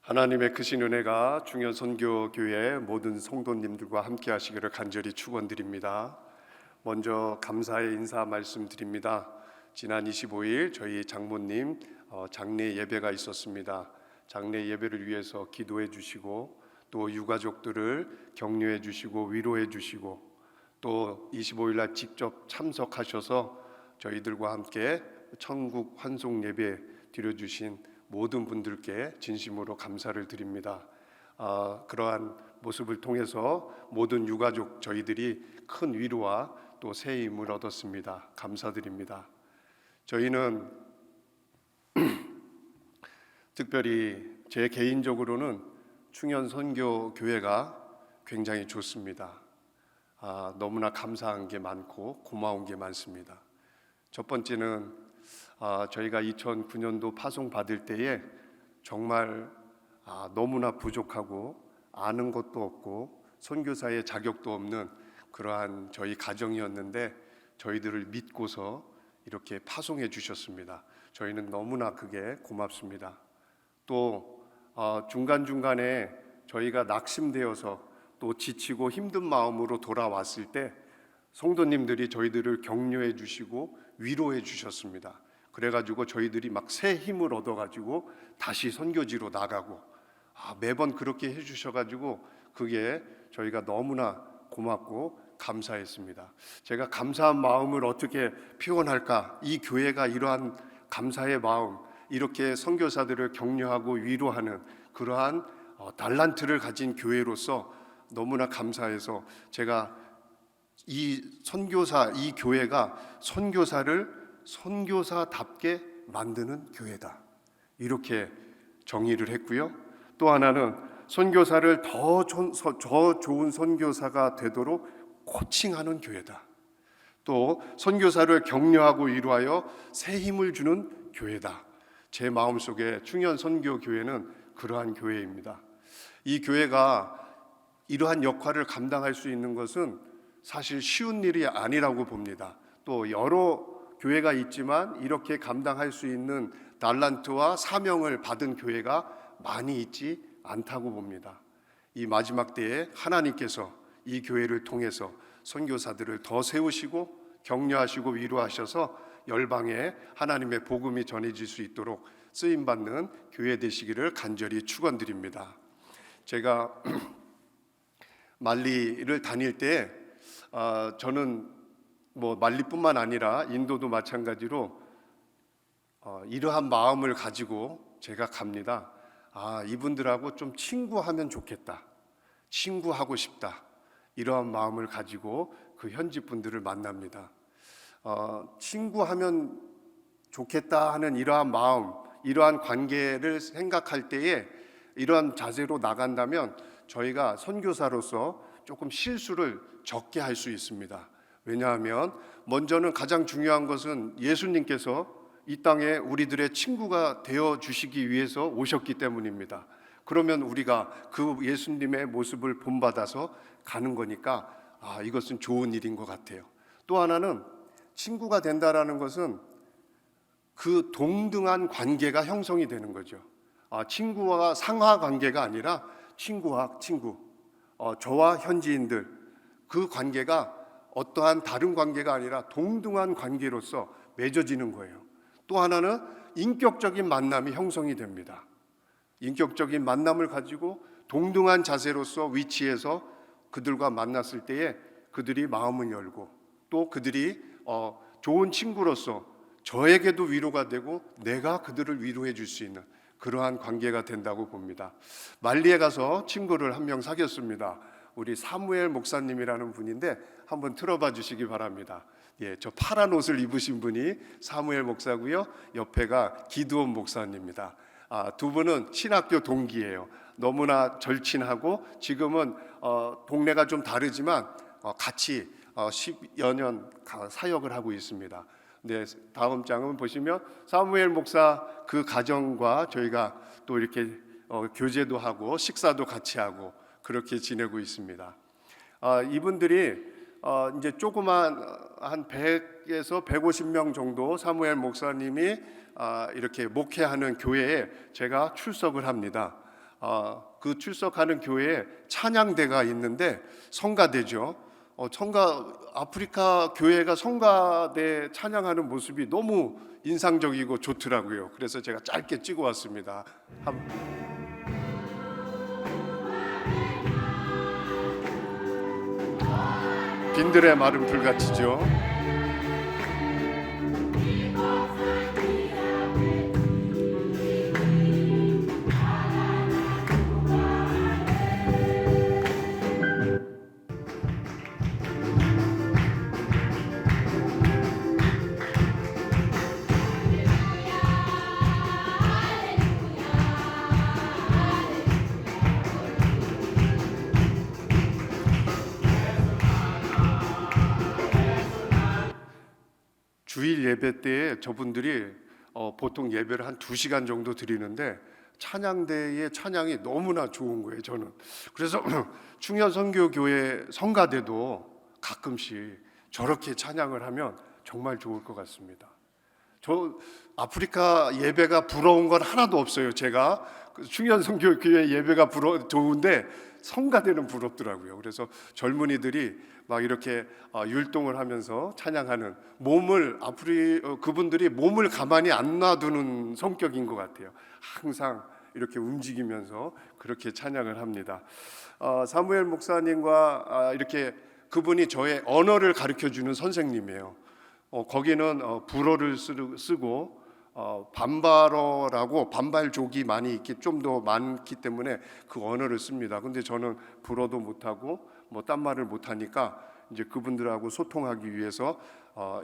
하나님의 크신 은혜가 중현선교교회 모든 성도님들과 함께 하시기를 간절히 축원드립니다. 먼저 감사의 인사 말씀드립니다. 지난 25일 저희 장모님 장례 예배가 있었습니다. 장례 예배를 위해서 기도해 주시고 또 유가족들을 격려해 주시고 위로해 주시고 또 25일 날 직접 참석하셔서 저희들과 함께 천국 환송 예배 드려주신 모든 분들께 진심으로 감사를 드립니다. 그러한 모습을 통해서 모든 유가족 저희들이 큰 위로와 또 새 힘을 얻었습니다. 감사드립니다. 저희는 특별히 제 개인적으로는 충현선교교회가 굉장히 좋습니다. 너무나 감사한 게 많고 고마운 게 많습니다. 첫 번째는 저희가 2009년도 파송 받을 때에 정말 너무나 부족하고 아는 것도 없고 선교사의 자격도 없는 그러한 저희 가정이었는데 저희들을 믿고서 이렇게 파송해 주셨습니다. 저희는 너무나 그게 고맙습니다. 또 중간중간에 저희가 낙심되어서 또 지치고 힘든 마음으로 돌아왔을 때 성도님들이 저희들을 격려해 주시고 위로해 주셨습니다. 그래가지고 저희들이 막 새 힘을 얻어가지고 다시 선교지로 나가고 매번 그렇게 해주셔가지고 그게 저희가 너무나 고맙고 감사했습니다. 제가 감사한 마음을 어떻게 표현할까? 이 교회가 이러한 감사의 마음, 이렇게 선교사들을 격려하고 위로하는 그러한 달란트를 가진 교회로서 너무나 감사해서 제가 이 교회가 선교사를 선교사답게 만드는 교회다, 이렇게 정의를 했고요. 또 하나는 선교사를 더 좋은 선교사가 되도록 코칭하는 교회다. 또 선교사를 격려하고 위로하여 새 힘을 주는 교회다. 제 마음속에 충현선교교회는 그러한 교회입니다. 이 교회가 이러한 역할을 감당할 수 있는 것은 사실 쉬운 일이 아니라고 봅니다. 또 여러 교회가 있지만 이렇게 감당할 수 있는 달란트와 사명을 받은 교회가 많이 있지 않다고 봅니다. 이 마지막 때에 하나님께서 이 교회를 통해서 선교사들을 더 세우시고 격려하시고 위로하셔서 열방에 하나님의 복음이 전해질 수 있도록 쓰임받는 교회 되시기를 간절히 축원드립니다. 제가 말리를 다닐 때 저는 말리뿐만 아니라 인도도 마찬가지로 이러한 마음을 가지고 제가 갑니다. 이분들하고 좀 친구하면 좋겠다, 친구하고 싶다, 이러한 마음을 가지고 그 현지 분들을 만납니다. 친구하면 좋겠다 하는 이러한 마음, 이러한 관계를 생각할 때에 이러한 자세로 나간다면 저희가 선교사로서 조금 실수를 적게 할 수 있습니다. 왜냐하면 먼저는 가장 중요한 것은 예수님께서 이 땅에 우리들의 친구가 되어 주시기 위해서 오셨기 때문입니다. 그러면 우리가 그 예수님의 모습을 본받아서 가는 거니까 이것은 좋은 일인 것 같아요. 또 하나는 친구가 된다라는 것은 그 동등한 관계가 형성이 되는 거죠. 친구와 상하 관계가 아니라 친구와 친구, 저와 현지인들, 그 관계가 어떠한 다른 관계가 아니라 동등한 관계로서 맺어지는 거예요. 또 하나는 인격적인 만남이 형성이 됩니다. 인격적인 만남을 가지고 동등한 자세로서 위치해서 그들과 만났을 때에 그들이 마음을 열고 또 그들이 좋은 친구로서 저에게도 위로가 되고 내가 그들을 위로해 줄 수 있는 그러한 관계가 된다고 봅니다. 말리에 가서 친구를 한 명 사귀었습니다. 우리 사무엘 목사님이라는 분인데 한번 틀어봐 주시기 바랍니다. 저 파란 옷을 입으신 분이 사무엘 목사고요. 옆에가 기드온 목사님입니다. 두 분은 신학교 동기예요. 너무나 절친하고 지금은 동네가 좀 다르지만 같이 10여 년 사역을 하고 있습니다. 네, 다음 장은 보시면 사무엘 목사 그 가정과 저희가 또 이렇게 교제도 하고 식사도 같이 하고 그렇게 지내고 있습니다. 이분들이 이제 조그만 한 100에서 150명 정도 사무엘 목사님이 이렇게 목회하는 교회에 제가 출석을 합니다. 그 출석하는 교회에 찬양대가 있는데 성가대죠. 아프리카 교회가 성가대 찬양하는 모습이 너무 인상적이고 좋더라고요. 그래서 제가 짧게 찍어 왔습니다. 빈들의 마른 불같이죠. 주일 예배 때에 저분들이 보통 예배를 한 2시간 정도 드리는데 찬양대의 찬양이 너무나 좋은 거예요, 저는. 그래서 충현선교교회 성가대도 가끔씩 저렇게 찬양을 하면 정말 좋을 것 같습니다. 저 아프리카 예배가 부러운 건 하나도 없어요. 제가 충현선교교회 예배가 좋은데 성가대는 부럽더라고요. 그래서 젊은이들이 막 이렇게 율동을 하면서 찬양하는 그분들이 몸을 가만히 안 놔두는 성격인 것 같아요. 항상 이렇게 움직이면서 그렇게 찬양을 합니다. 사무엘 목사님과 이렇게 그분이 저의 언어를 가르쳐주는 선생님이에요. 거기는 불어를 쓰고 반발어라고 반발족이 많이 있기 좀 더 많기 때문에 그 언어를 씁니다. 근데 저는 불어도 못하고 딴 말을 못하니까 이제 그분들하고 소통하기 위해서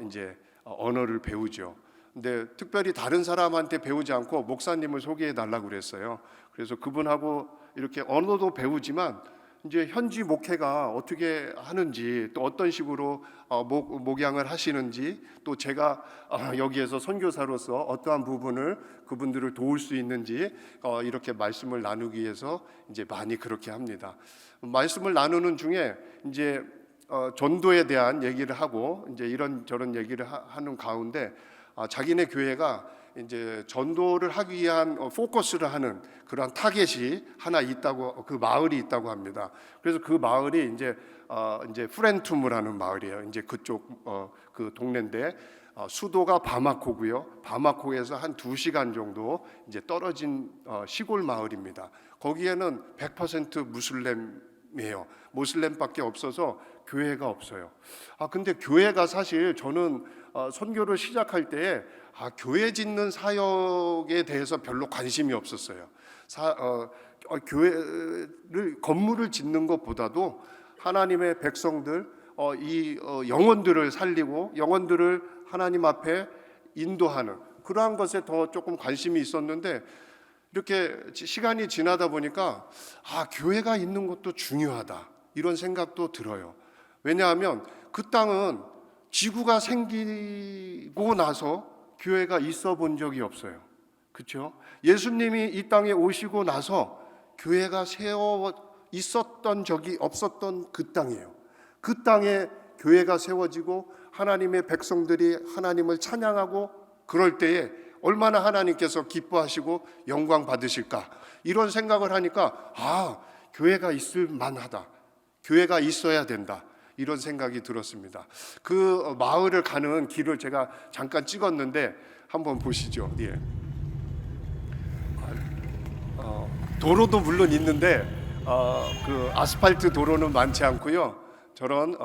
이제 언어를 배우죠. 근데 특별히 다른 사람한테 배우지 않고 목사님을 소개해 달라고 그랬어요. 그래서 그분하고 이렇게 언어도 배우지만 이제 현지 목회가 어떻게 하는지, 또 어떤 식으로 목양을 하시는지, 또 제가 여기에서 선교사로서 어떠한 부분을 그분들을 도울 수 있는지 이렇게 말씀을 나누기 위해서 이제 많이 그렇게 합니다. 말씀을 나누는 중에 이제 전도에 대한 얘기를 하고 이제 이런저런 얘기를 하는 가운데 자기네 교회가 이제 전도를 하기 위한 포커스를 하는 그러한 타겟이 하나 있다고, 그 마을이 있다고 합니다. 그래서 그 마을이 이제 프렌투무라는 마을이에요. 이제 그쪽 그 동네인데 수도가 바마코고요. 바마코에서 한 2시간 정도 이제 떨어진 시골 마을입니다. 거기에는 100% 무슬림이에요. 모슬렘밖에 없어서 교회가 없어요. 근데 교회가 사실 저는 선교를 시작할 때 교회 짓는 사역에 대해서 별로 관심이 없었어요. 교회를 건물을 짓는 것보다도 하나님의 백성들 이 영혼들을 살리고 영혼들을 하나님 앞에 인도하는 그러한 것에 더 조금 관심이 있었는데 이렇게 시간이 지나다 보니까 교회가 있는 것도 중요하다 이런 생각도 들어요. 왜냐하면 그 땅은 지구가 생기고 나서 교회가 있어 본 적이 없어요. 그렇죠? 예수님이 이 땅에 오시고 나서 교회가 세워 있었던 적이 없었던 그 땅이에요. 그 땅에 교회가 세워지고 하나님의 백성들이 하나님을 찬양하고 그럴 때에 얼마나 하나님께서 기뻐하시고 영광 받으실까 이런 생각을 하니까 교회가 있을 만하다. 교회가 있어야 된다. 이런 생각이 들었습니다. 그 마을을 가는 길을 제가 잠깐 찍었는데 한번 보시죠. 예. 도로도 물론 있는데 그 아스팔트 도로는 많지 않고요. 저런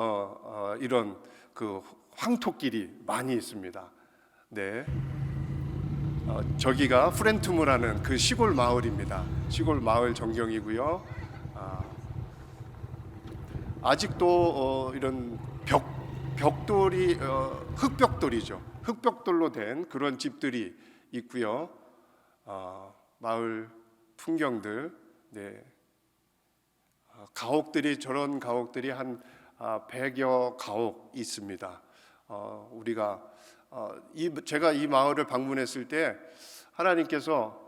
이런 그 황토길이 많이 있습니다. 네. 저기가 프렌투무라는 그 시골 마을입니다. 시골 마을 전경이고요. 아직도 이런 벽돌이 흙벽돌이죠. 흙벽돌로 된 그런 집들이 있고요. 마을 풍경들, 네. 가옥들이 저런 가옥들이 한 100여 가옥 있습니다. 우리가 제가 이 마을을 방문했을 때 하나님께서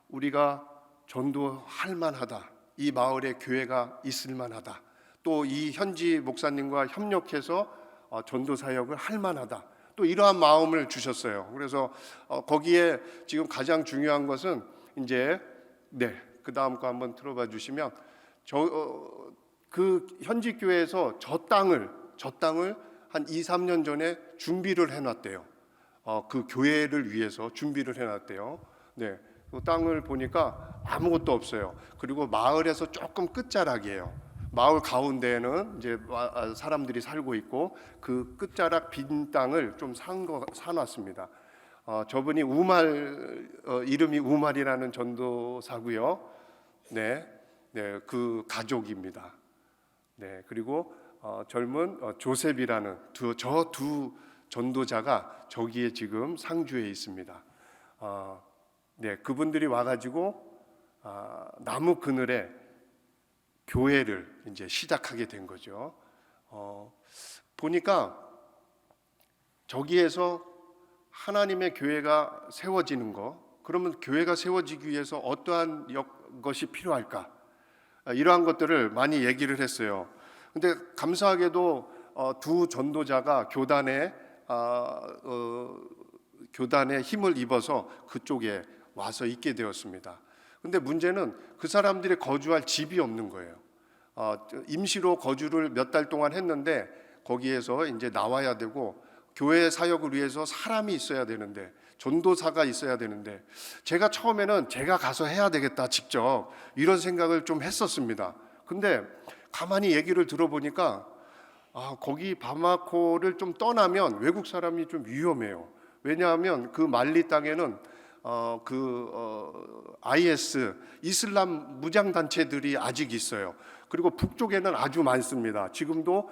우리가 전도할 만하다. 이 마을에 교회가 있을 만하다. 또 이 현지 목사님과 협력해서 전도 사역을 할 만하다. 또 이러한 마음을 주셨어요. 그래서 거기에 지금 가장 중요한 것은 이제 그 다음 거 한번 들어봐 주시면 그 현지 교회에서 저 땅을 한 2, 3년 전에 준비를 해놨대요. 그 교회를 위해서 준비를 해놨대요. 네, 그 땅을 보니까 아무것도 없어요. 그리고 마을에서 조금 끝자락이에요. 마을 가운데에는 이제 사람들이 살고 있고 그 끝자락 빈 땅을 좀 사놨습니다. 저분이 이름이 우말이라는 전도사고요. 네, 네, 그 가족입니다. 네, 그리고 젊은 조셉이라는 저 두 전도자가 저기에 지금 상주에 있습니다. 네, 그분들이 와가지고 나무 그늘에 교회를 이제 시작하게 된 거죠. 보니까 저기에서 하나님의 교회가 세워지는 거, 그러면 교회가 세워지기 위해서 어떠한 것이 필요할까? 이러한 것들을 많이 얘기를 했어요. 근데 감사하게도 두 전도자가 교단에 힘을 입어서 그쪽에 와서 있게 되었습니다. 근데 문제는 그 사람들이 거주할 집이 없는 거예요. 임시로 거주를 몇 달 동안 했는데 거기에서 이제 나와야 되고 교회 사역을 위해서 사람이 있어야 되는데 전도사가 있어야 되는데 제가 처음에는 제가 가서 해야 되겠다 직접 이런 생각을 좀 했었습니다. 근데 가만히 얘기를 들어보니까 거기 바마코를 좀 떠나면 외국 사람이 좀 위험해요. 왜냐하면 그 말리 땅에는 IS 이슬람 무장 단체들이 아직 있어요. 그리고 북쪽에는 아주 많습니다. 지금도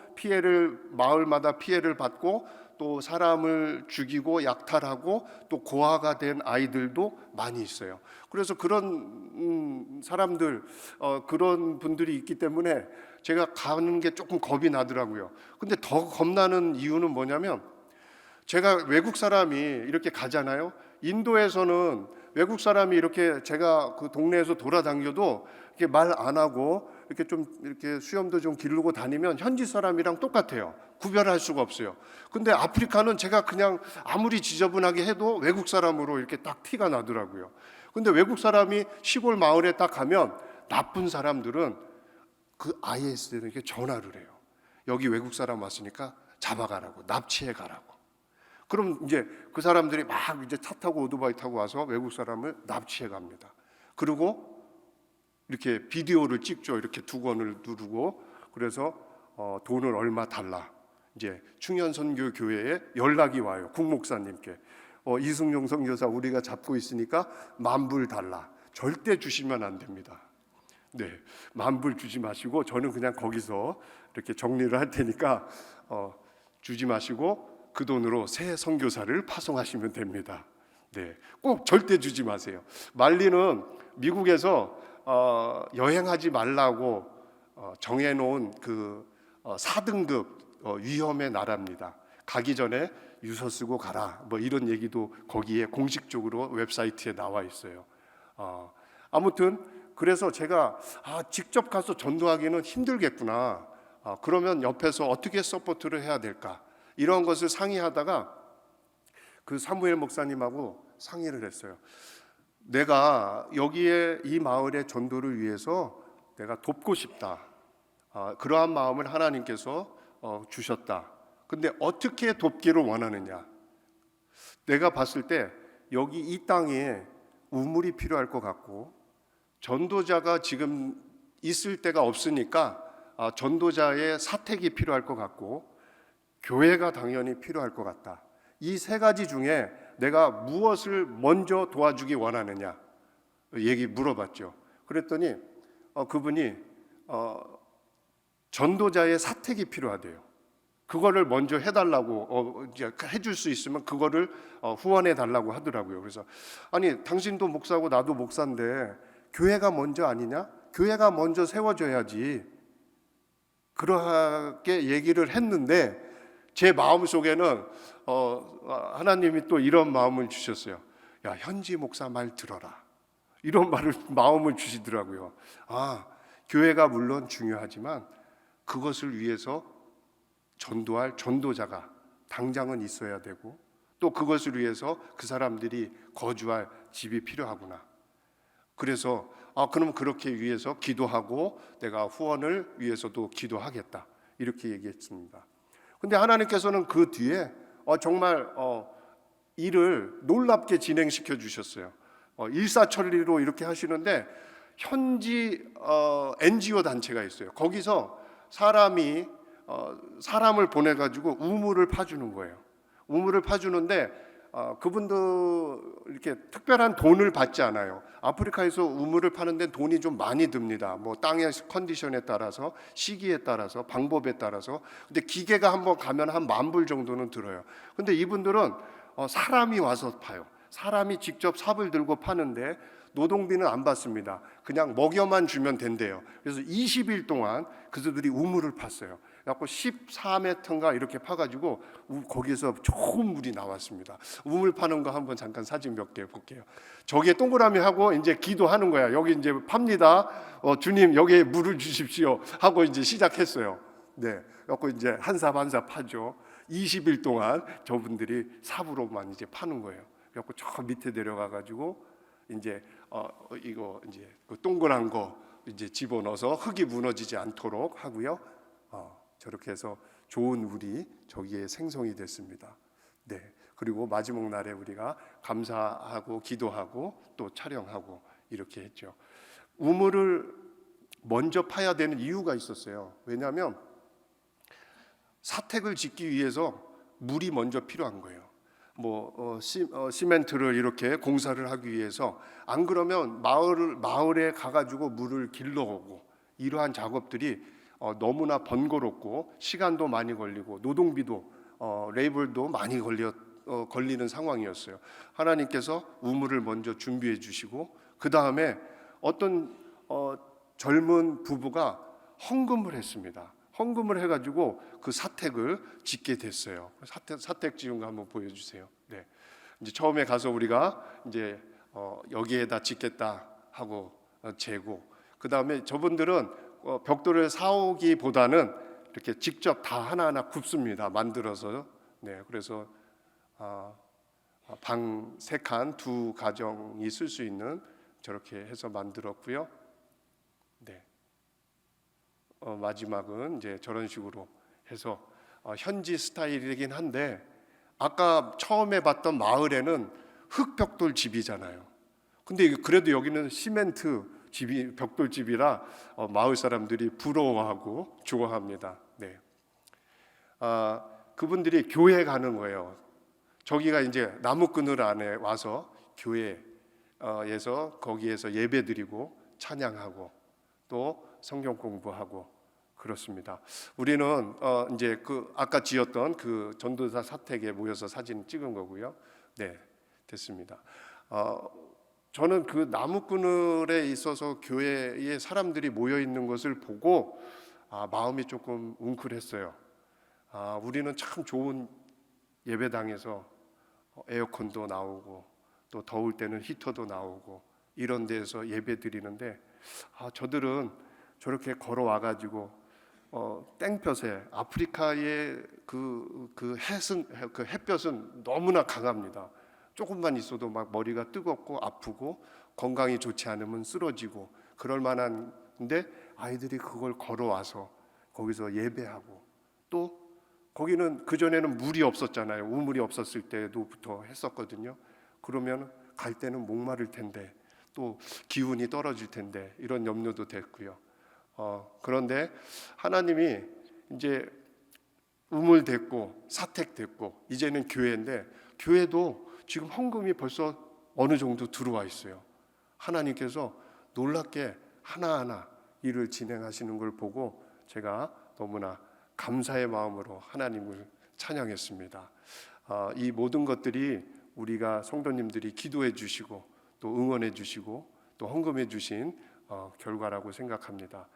마을마다 피해를 받고 또 사람을 죽이고 약탈하고 또 고아가 된 아이들도 많이 있어요. 그래서 그런 사람들, 그런 분들이 있기 때문에 제가 가는 게 조금 겁이 나더라고요. 근데 더 겁나는 이유는 뭐냐면 제가 외국 사람이 이렇게 가잖아요. 인도에서는 외국 사람이 이렇게 제가 그 동네에서 돌아다녀도 이렇게 말 안 하고 이렇게 좀 이렇게 수염도 좀 기르고 다니면 현지 사람이랑 똑같아요. 구별할 수가 없어요. 근데 아프리카는 제가 그냥 아무리 지저분하게 해도 외국 사람으로 이렇게 딱 티가 나더라고요. 근데 외국 사람이 시골 마을에 딱 가면 나쁜 사람들은 그 IS에게 전화를 해요. 여기 외국 사람 왔으니까 잡아가라고, 납치해 가라고. 그럼 이제 그 사람들이 막 이제 차 타고 오토바이 타고 와서 외국 사람을 납치해 갑니다. 그리고 이렇게 비디오를 찍죠. 이렇게 두건을 누르고 그래서 돈을 얼마 달라. 이제 충현선교교회에 연락이 와요. 국목사님께 이승용 선교사 우리가 잡고 있으니까 10,000불 달라. 절대 주시면 안 됩니다. 네, 10,000불 주지 마시고 저는 그냥 거기서 이렇게 정리를 할 테니까 주지 마시고 그 돈으로 새 선교사를 파송하시면 됩니다. 네, 꼭 절대 주지 마세요. 말리는 미국에서 여행하지 말라고 정해놓은 그 4등급 위험의 나라입니다. 가기 전에 유서 쓰고 가라. 뭐 이런 얘기도 거기에 공식적으로 웹사이트에 나와 있어요. 아무튼 그래서 제가 직접 가서 전도하기는 힘들겠구나. 그러면 옆에서 어떻게 서포트를 해야 될까? 이런 것을 상의하다가 그 사무엘 목사님하고 상의를 했어요. 내가 여기에 이 마을의 전도를 위해서 내가 돕고 싶다. 그러한 마음을 하나님께서 주셨다. 근데 어떻게 돕기를 원하느냐? 내가 봤을 때 여기 이 땅에 우물이 필요할 것 같고 전도자가 지금 있을 데가 없으니까 전도자의 사택이 필요할 것 같고 교회가 당연히 필요할 것 같다. 이 세 가지 중에 내가 무엇을 먼저 도와주기 원하느냐 얘기 물어봤죠. 그랬더니 그분이 전도자의 사택이 필요하대요. 그거를 먼저 해달라고 해줄 수 있으면 그거를 후원해 달라고 하더라고요. 그래서 아니 당신도 목사고 나도 목사인데 교회가 먼저 아니냐? 교회가 먼저 세워져야지. 그러하게 얘기를 했는데 제 마음속에는 하나님이 또 이런 마음을 주셨어요. 야, 현지 목사 말 들어라. 이런 마음을 주시더라고요. 교회가 물론 중요하지만 그것을 위해서 전도할 전도자가 당장은 있어야 되고 또 그것을 위해서 그 사람들이 거주할 집이 필요하구나. 그래서 그럼 그렇게 위해서 기도하고 내가 후원을 위해서도 기도하겠다 이렇게 얘기했습니다. 근데 하나님께서는 그 뒤에 정말 일을 놀랍게 진행시켜 주셨어요. 일사천리로 이렇게 하시는데 현지 NGO 단체가 있어요. 거기서 사람을 보내 가지고 우물을 파주는 거예요. 우물을 파주는데 그분도 이렇게 특별한 돈을 받지 않아요. 아프리카에서 우물을 파는 데 돈이 좀 많이 듭니다. 뭐 땅의 컨디션에 따라서, 시기에 따라서, 방법에 따라서. 근데 기계가 한번 가면 한 10,000불 정도는 들어요. 근데 이분들은 사람이 와서 파요. 사람이 직접 삽을 들고 파는데 노동비는 안 받습니다. 그냥 먹여만 주면 된대요. 그래서 20일 동안 그들이 우물을 팠어요. 그래서 14m인가 이렇게 파가지고 거기에서 좋은 물이 나왔습니다. 우물 파는 거 한번 잠깐 사진 몇 개 볼게요. 저기에 동그라미 하고 이제 기도하는 거야. 여기 이제 팝니다. 주님 여기에 물을 주십시오 하고 이제 시작했어요. 네, 그래서 이제 한 삽 한 삽 파죠. 20일 동안 저분들이 삽으로만 이제 파는 거예요. 그래서 저 밑에 내려가 가지고 이제 이거 이제 그 동그란 거 이제 집어넣어서 흙이 무너지지 않도록 하고요. 저렇게 해서 좋은 물이 저기에 생성이 됐습니다. 네. 그리고 마지막 날에 우리가 감사하고 기도하고 또 촬영하고 이렇게 했죠. 우물을 먼저 파야 되는 이유가 있었어요. 왜냐하면 사택을 짓기 위해서 물이 먼저 필요한 거예요. 시멘트를 이렇게 공사를 하기 위해서 안 그러면 마을에 가가지고 물을 길러오고 이러한 작업들이 너무나 번거롭고 시간도 많이 걸리고 노동비도 레이블도 많이 걸리는 상황이었어요. 하나님께서 우물을 먼저 준비해 주시고 그 다음에 어떤 젊은 부부가 헌금을 했습니다. 헌금을 해가지고 그 사택을 짓게 됐어요. 사택 지은 거 한번 보여주세요. 네, 이제 처음에 가서 우리가 이제 여기에다 짓겠다 하고 재고 그 다음에 저분들은 벽돌을 사오기보다는 이렇게 직접 다 하나하나 굽습니다. 만들어서. 네, 그래서 방 3칸 2가정이 쓸 수 있는 저렇게 해서 만들었고요. 네. 마지막은 이제 저런 식으로 해서 현지 스타일이긴 한데 아까 처음에 봤던 마을에는 흙벽돌 집이잖아요. 근데 그래도 여기는 시멘트 집이 벽돌 집이라 마을 사람들이 부러워하고 좋아합니다. 네. 그분들이 교회 가는 거예요. 저기가 이제 나무 그늘 안에 와서 교회에서 거기에서 예배드리고 찬양하고 또 성경 공부하고 그렇습니다. 우리는 이제 그 아까 지었던 그 전도사 사택에 모여서 사진 찍은 거고요. 네, 됐습니다. 저는 그 나무 그늘에 있어서 교회에 사람들이 모여 있는 것을 보고 마음이 조금 웅크렸어요. 우리는 참 좋은 예배당에서 에어컨도 나오고 또 더울 때는 히터도 나오고 이런 데서 예배 드리는데 저들은 저렇게 걸어와 가지고 땡볕에 아프리카의 그 햇볕은 너무나 강합니다. 조금만 있어도 막 머리가 뜨겁고 아프고 건강이 좋지 않으면 쓰러지고 그럴 만한데 아이들이 그걸 걸어와서 거기서 예배하고 또 거기는 그전에는 물이 없었잖아요. 우물이 없었을 때도부터 했었거든요. 그러면 갈 때는 목마를 텐데 또 기운이 떨어질 텐데 이런 염려도 됐고요. 그런데 하나님이 이제 우물 됐고 사택 됐고 이제는 교회인데 교회도 지금 헌금이 벌써 어느 정도 들어와 있어요. 하나님께서 놀랍게 하나하나 일을 진행하시는 걸 보고 제가 너무나 감사의 마음으로 하나님을 찬양했습니다. 이 모든 것들이 우리가 성도님들이 기도해 주시고 또 응원해 주시고 또 헌금해 주신 결과라고 생각합니다.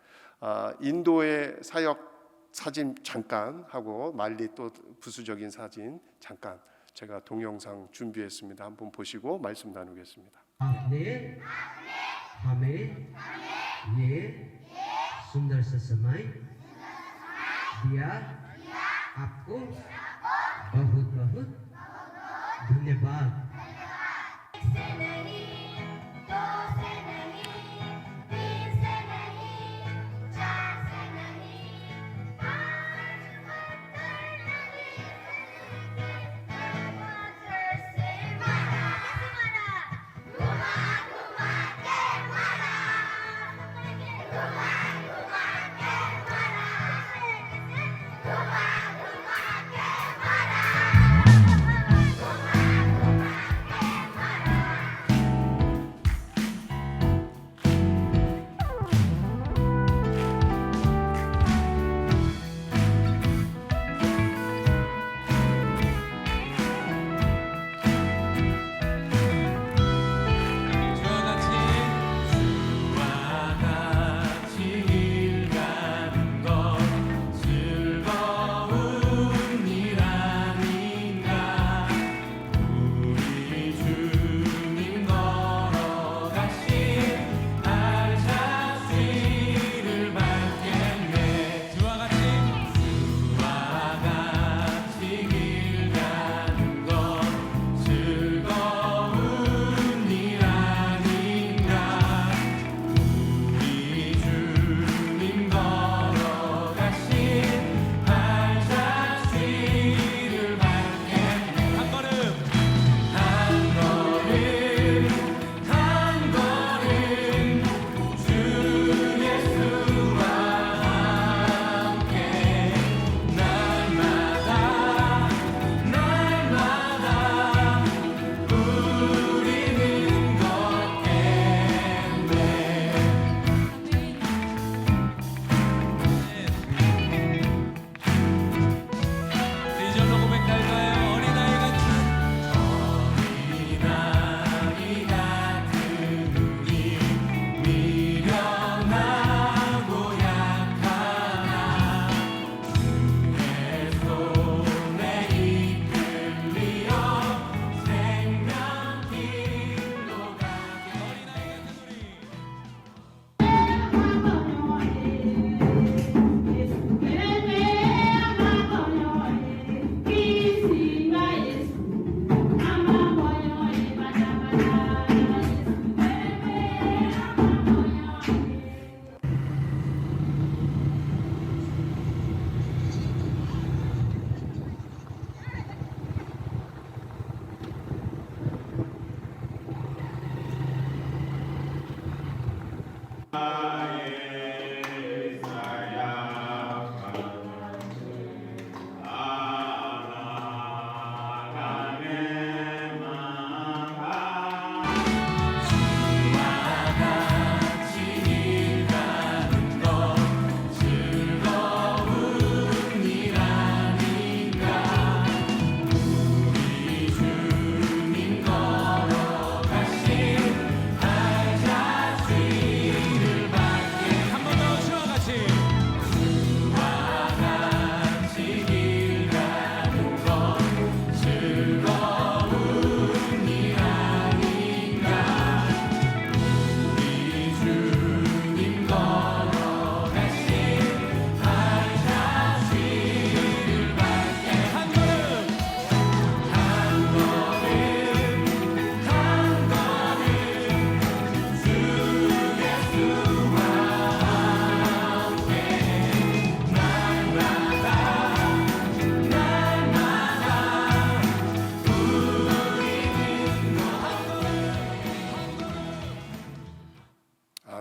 인도의 사역 사진 잠깐 하고 말리 또 부수적인 사진 잠깐 제가 동영상 준비했습니다. 한번 보시고 말씀 나누겠습니다. आपने हमें ये सुंदर सा समय दिया आपको बहुत बहुत धन्यवाद।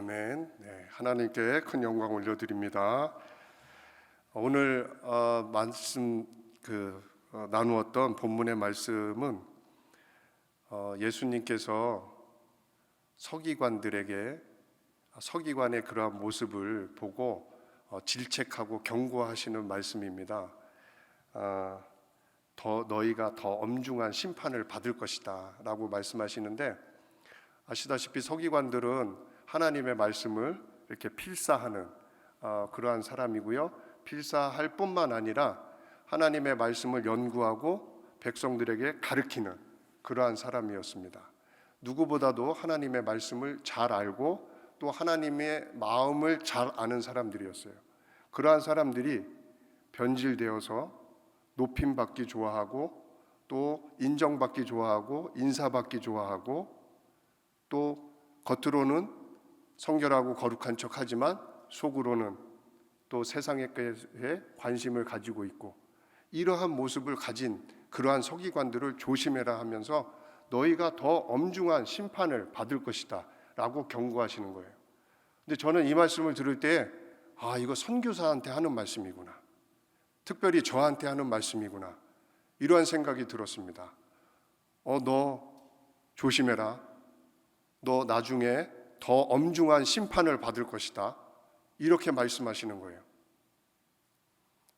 아멘. 네, 하나님께 큰 영광 올려드립니다. 오늘 말씀 나누었던 본문의 말씀은 예수님께서 서기관들에게 서기관의 그러한 모습을 보고 질책하고 경고하시는 말씀입니다. 너희가 더 엄중한 심판을 받을 것이다 라고 말씀하시는데, 아시다시피 서기관들은 하나님의 말씀을 이렇게 필사하는 그러한 사람이고요, 필사할 뿐만 아니라 하나님의 말씀을 연구하고 백성들에게 가르치는 그러한 사람이었습니다. 누구보다도 하나님의 말씀을 잘 알고 또 하나님의 마음을 잘 아는 사람들이었어요. 그러한 사람들이 변질되어서 높임받기 좋아하고 또 인정받기 좋아하고 인사받기 좋아하고 또 겉으로는 성결하고 거룩한 척하지만 속으로는 또 세상에 관심을 가지고 있고, 이러한 모습을 가진 그러한 서기관들을 조심해라 하면서 너희가 더 엄중한 심판을 받을 것이다 라고 경고하시는 거예요. 근데 저는 이 말씀을 들을 때 이거 선교사한테 하는 말씀이구나, 특별히 저한테 하는 말씀이구나, 이러한 생각이 들었습니다. 너 조심해라, 너 나중에 더 엄중한 심판을 받을 것이다, 이렇게 말씀하시는 거예요.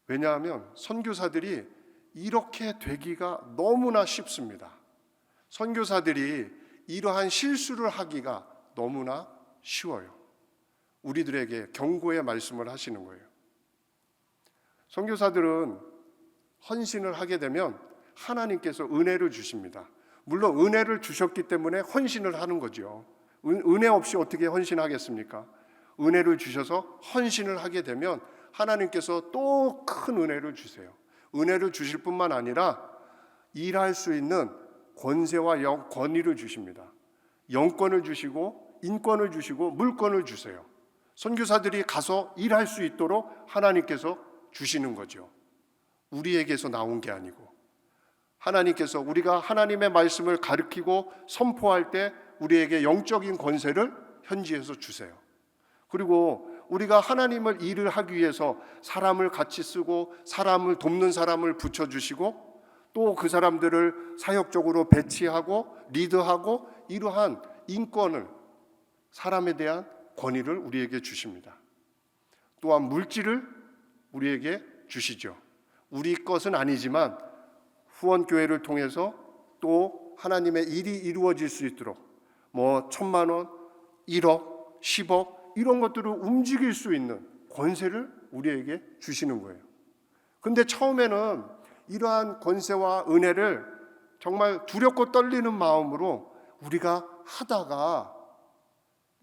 왜냐하면 선교사들이 이렇게 되기가 너무나 쉽습니다. 선교사들이 이러한 실수를 하기가 너무나 쉬워요. 우리들에게 경고의 말씀을 하시는 거예요. 선교사들은 헌신을 하게 되면 하나님께서 은혜를 주십니다. 물론 은혜를 주셨기 때문에 헌신을 하는 거죠. 은혜 없이 어떻게 헌신하겠습니까? 은혜를 주셔서 헌신을 하게 되면 하나님께서 또 큰 은혜를 주세요. 은혜를 주실 뿐만 아니라 일할 수 있는 권세와 권위를 주십니다. 영권을 주시고 인권을 주시고 물권을 주세요. 선교사들이 가서 일할 수 있도록 하나님께서 주시는 거죠. 우리에게서 나온 게 아니고 하나님께서 우리가 하나님의 말씀을 가르치고 선포할 때 우리에게 영적인 권세를 현지에서 주세요. 그리고 우리가 하나님을 일을 하기 위해서 사람을 같이 쓰고 사람을 돕는 사람을 붙여주시고 또 그 사람들을 사역적으로 배치하고 리드하고, 이러한 인권을, 사람에 대한 권위를 우리에게 주십니다. 또한 물질을 우리에게 주시죠. 우리 것은 아니지만 후원교회를 통해서 또 하나님의 일이 이루어질 수 있도록 1,000만 원, 1억, 10억 이런 것들을 움직일 수 있는 권세를 우리에게 주시는 거예요. 근데 처음에는 이러한 권세와 은혜를 정말 두렵고 떨리는 마음으로 우리가 하다가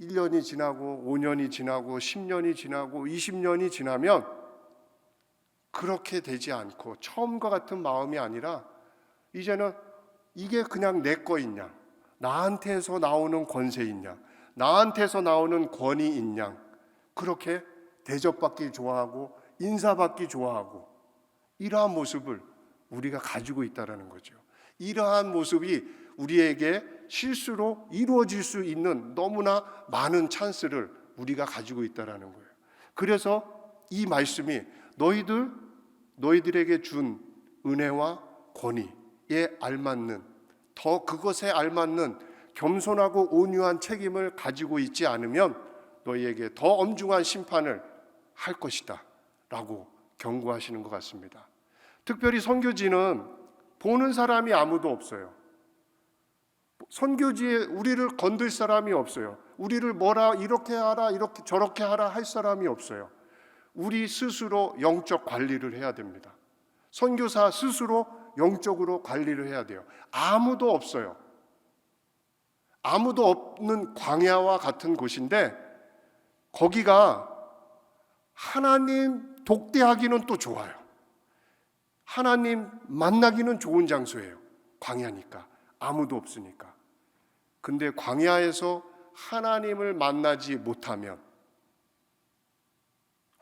1년이 지나고 5년이 지나고 10년이 지나고 20년이 지나면 그렇게 되지 않고 처음과 같은 마음이 아니라 이제는 이게 그냥 내 거인 양, 나한테서 나오는 권세인 양, 나한테서 나오는 권위인 양, 그렇게 대접받기 좋아하고 인사받기 좋아하고, 이러한 모습을 우리가 가지고 있다는 거죠. 이러한 모습이 우리에게 실수로 이루어질 수 있는 너무나 많은 찬스를 우리가 가지고 있다는 거예요. 그래서 이 말씀이 너희들에게 준 은혜와 권위에 알맞는, 더 그것에 알맞는 겸손하고 온유한 책임을 가지고 있지 않으면 너희에게 더 엄중한 심판을 할 것이다 라고 경고하시는 것 같습니다. 특별히 선교지는 보는 사람이 아무도 없어요. 선교지에 우리를 건들 사람이 없어요. 우리를 뭐라 이렇게 하라 이렇게 저렇게 하라 할 사람이 없어요. 우리 스스로 영적 관리를 해야 됩니다. 선교사 스스로 영적으로 관리를 해야 돼요. 아무도 없어요. 아무도 없는 광야와 같은 곳인데 거기가 하나님 독대하기는 또 좋아요. 하나님 만나기는 좋은 장소예요. 광야니까, 아무도 없으니까. 근데 광야에서 하나님을 만나지 못하면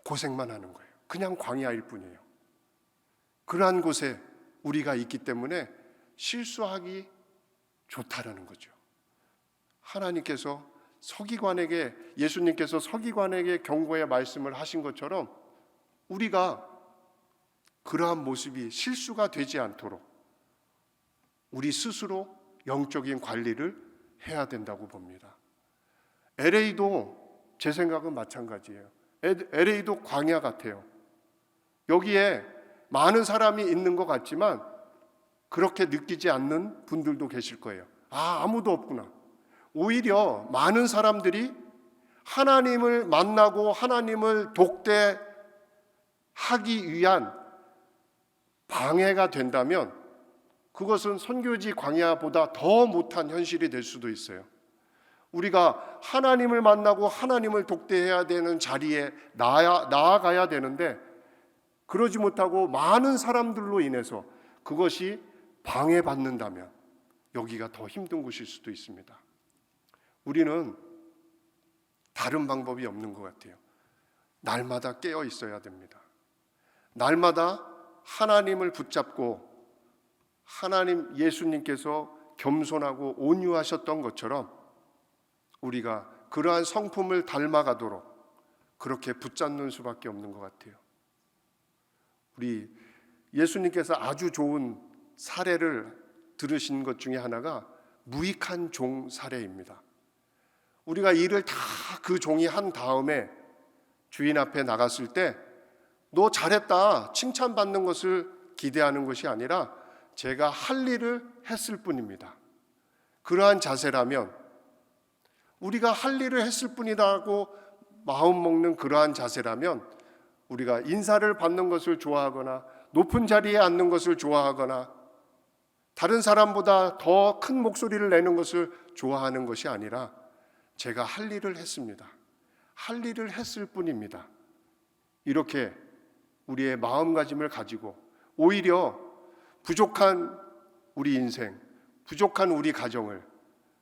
고생만 하는 거예요. 그냥 광야일 뿐이에요. 그러한 곳에 우리가 있기 때문에 실수하기 좋다라는 거죠. 하나님께서 서기관에게, 예수님께서 서기관에게 경고의 말씀을 하신 것처럼 우리가 그러한 모습이 실수가 되지 않도록 우리 스스로 영적인 관리를 해야 된다고 봅니다. LA도 제 생각은 마찬가지예요. LA도 광야 같아요. 여기에 많은 사람이 있는 것 같지만 그렇게 느끼지 않는 분들도 계실 거예요. 아무도 없구나. 오히려 많은 사람들이 하나님을 만나고 하나님을 독대하기 위한 방해가 된다면 그것은 선교지 광야보다 더 못한 현실이 될 수도 있어요. 우리가 하나님을 만나고 하나님을 독대해야 되는 자리에 나아가야 되는데 그러지 못하고 많은 사람들로 인해서 그것이 방해받는다면 여기가 더 힘든 곳일 수도 있습니다. 우리는 다른 방법이 없는 것 같아요. 날마다 깨어 있어야 됩니다. 날마다 하나님을 붙잡고 하나님 예수님께서 겸손하고 온유하셨던 것처럼 우리가 그러한 성품을 닮아가도록 그렇게 붙잡는 수밖에 없는 것 같아요. 우리 예수님께서 아주 좋은 사례를 들으신 것 중에 하나가 무익한 종 사례입니다. 우리가 일을 다 그 종이 한 다음에 주인 앞에 나갔을 때 너 잘했다 칭찬받는 것을 기대하는 것이 아니라 제가 할 일을 했을 뿐입니다. 그러한 자세라면 우리가 할 일을 했을 뿐이라고 마음 먹는 그러한 자세라면 우리가 인사를 받는 것을 좋아하거나 높은 자리에 앉는 것을 좋아하거나 다른 사람보다 더 큰 목소리를 내는 것을 좋아하는 것이 아니라 제가 할 일을 했습니다. 할 일을 했을 뿐입니다. 이렇게 우리의 마음가짐을 가지고 오히려 부족한 우리 인생, 부족한 우리 가정을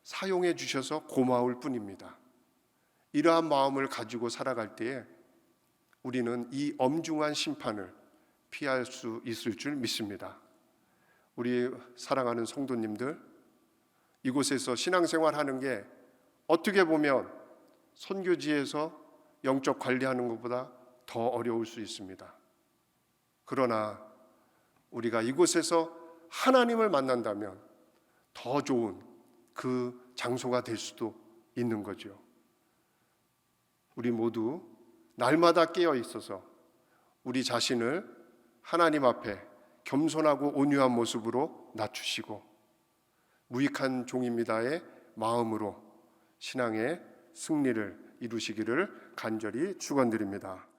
사용해 주셔서 고마울 뿐입니다. 이러한 마음을 가지고 살아갈 때에 우리는 이 엄중한 심판을 피할 수 있을 줄 믿습니다. 우리 사랑하는 성도님들, 이곳에서 신앙생활하는 게 어떻게 보면 선교지에서 영적 관리하는 것보다 더 어려울 수 있습니다. 그러나 우리가 이곳에서 하나님을 만난다면 더 좋은 그 장소가 될 수도 있는 거죠. 우리 모두 날마다 깨어 있어서 우리 자신을 하나님 앞에 겸손하고 온유한 모습으로 낮추시고 무익한 종입니다의 마음으로 신앙의 승리를 이루시기를 간절히 축원드립니다.